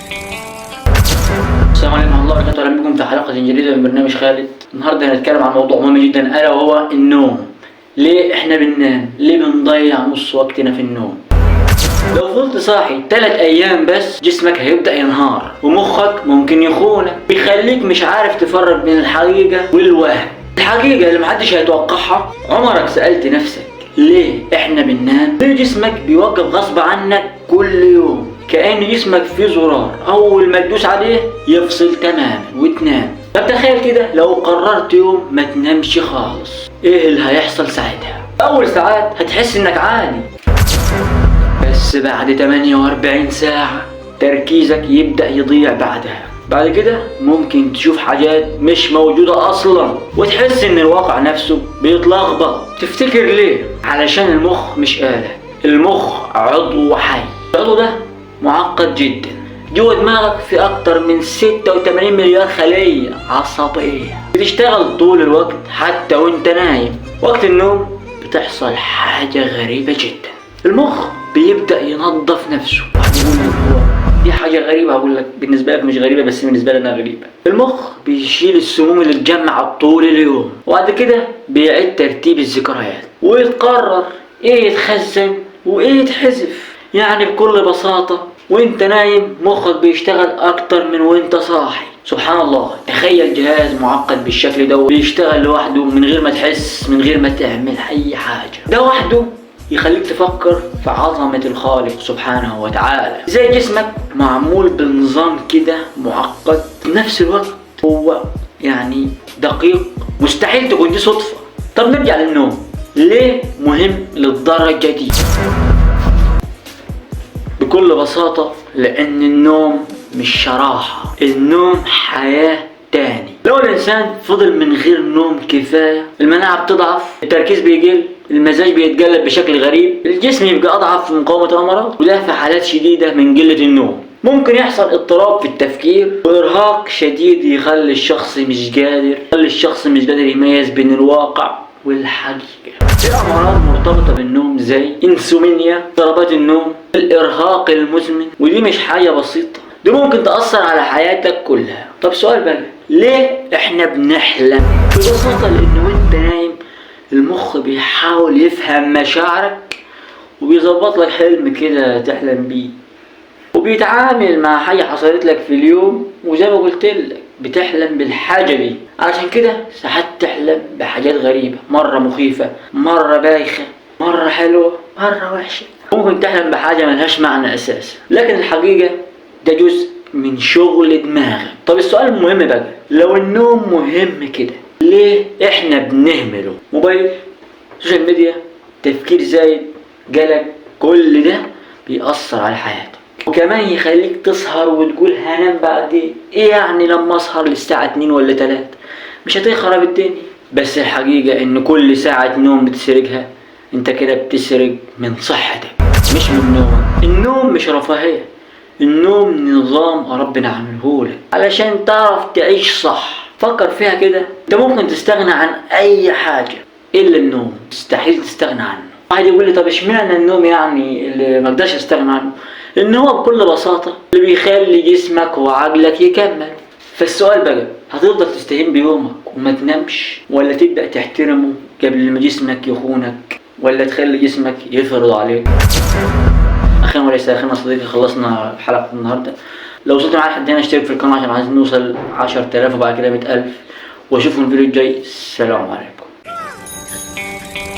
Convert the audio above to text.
السلام عليكم ورحمة الله وبركاته، أهلا بكم في حلقة جديدة من برنامج خالد. النهاردة هنتكلم عن موضوع مهم جدا ألا وهو النوم. ليه إحنا بننام؟ ليه بنضيع نص وقتنا في النوم؟ لو فضلت صاحي 3 أيام بس جسمك هيبدأ ينهار ومخك ممكن يخونك، بيخليك مش عارف تفرق بين الحقيقة والوهم. الحقيقة اللي محدش هيتوقعها، عمرك سألت نفسك ليه إحنا بننام؟ ليه جسمك بيوقف غصب عنك كل يوم؟ كأن جسمك فيه زرار أول ما تدوس عليه يفصل تماما وتنام. طب تخيل كده لو قررت يوم ما تنامش خالص، إيه اللي هيحصل ساعتها؟ أول ساعات هتحس إنك عادي، بس بعد 48 ساعة تركيزك يبدأ يضيع بعد كده ممكن تشوف حاجات مش موجودة أصلا وتحس إن الواقع نفسه بيتلخبط. تفتكر ليه؟ علشان المخ مش آلة، المخ عضو حي. العضو ده معقد جدا، جوه دماغك في أكتر من 86 مليار خلية عصبية بتشتغل طول الوقت حتى وانت نايم. وقت النوم بتحصل حاجة غريبة جدا، المخ بيبدأ ينظف نفسه. هتقول لي هو دي حاجة غريبة، هقول لك بالنسبة لك مش غريبة بس بالنسبة لنا غريبة. المخ بيشيل السموم اللي اتجمعت طول اليوم وبعد كده بيعيد ترتيب الذكريات ويتقرر ايه يتخزن وايه يتحذف. يعني بكل بساطة وانت نايم مخك بيشتغل اكتر من وانت صاحي. سبحان الله، تخيل جهاز معقد بالشكل ده بيشتغل لوحده من غير ما تحس، من غير ما تعمل اي حاجة. ده وحده يخليك تفكر في عظمة الخالق سبحانه وتعالى. زي جسمك معمول بنظام كده معقد، في نفس الوقت هو يعني دقيق، مستحيل تكون دي صدفة. طب نرجع للنوم، ليه مهم للدرجة دي؟ بكل بساطة لأن النوم مش راحة، النوم حياة تاني. لو الإنسان فضل من غير نوم كفاية المناعة بتضعف، التركيز بيقل، المزاج بيتقلب بشكل غريب، الجسم يبقى أضعف في مقاومة الأمراض، وده في حالات شديدة من قلة النوم. ممكن يحصل اضطراب في التفكير وإرهاق شديد يخلي الشخص مش قادر يميز بين الواقع والحقيقة. في أمراض مرتبطة بالنوم زي انسومينيا، اضطرابات النوم، الإرهاق المزمن، ودي مش حاجة بسيطة، دي ممكن تأثر على حياتك كلها. طب سؤال بقى، ليه احنا بنحلم؟ ببساطة لأن وانت نايم المخ بيحاول يفهم مشاعرك وبيظبط لك حلم كده تحلم بيه، وبيتعامل مع حاجة حصلت لك في اليوم وزي ما قلت لك بتحلم بالحاجة دي. علشان كده ساعات تحلم بحاجات غريبة، مرة مخيفة، مرة بايخة، مرة حلوة، مرة وحشة. ممكن تحلم بحاجة ملهاش معنى أساسا، لكن الحقيقة ده جزء من شغل دماغك. طب السؤال المهم بقى، لو النوم مهم كده ليه احنا بنهمله؟ موبايل، سوشيال ميديا، تفكير زايد، قلق، كل ده بيأثر على حياتك وكمان يخليك تسهر وتقول هنام بعدين. ايه يعني لما اسهر للساعة 2 ولا 3 مش هتخرب الدنيا؟ بس الحقيقة ان كل ساعة نوم بتسرقها انت كده بتسرق من صحتك مش من نومك. النوم مش رفاهية، النوم نظام ربنا عملهولك علشان تعرف تعيش صح. فكر فيها كده، انت ممكن تستغنى عن اي حاجة الا النوم، مستحيل تستغنى عنه. واحد يقول لي طب اشمعنى النوم يعني اللي ما اقدرش استغنى عنه؟ لان هو بكل بساطة اللي بيخلي جسمك وعقلك يكمل. فالسؤال بقى، هتفضل تستهين بيومك وما تنامش، ولا تبدأ تحترمه قبل ما جسمك يخونك، ولا تخلي جسمك يفرض عليك؟ اخيرا وليس اخيرا صديقي، خلصنا حلقة النهاردة. لو وصلت معايا لحد هنا اشترك في القناة عشان عايزين نوصل 10,000 وبعد كده 100,000، واشوفكم الفيديو الجاي. السلام عليكم.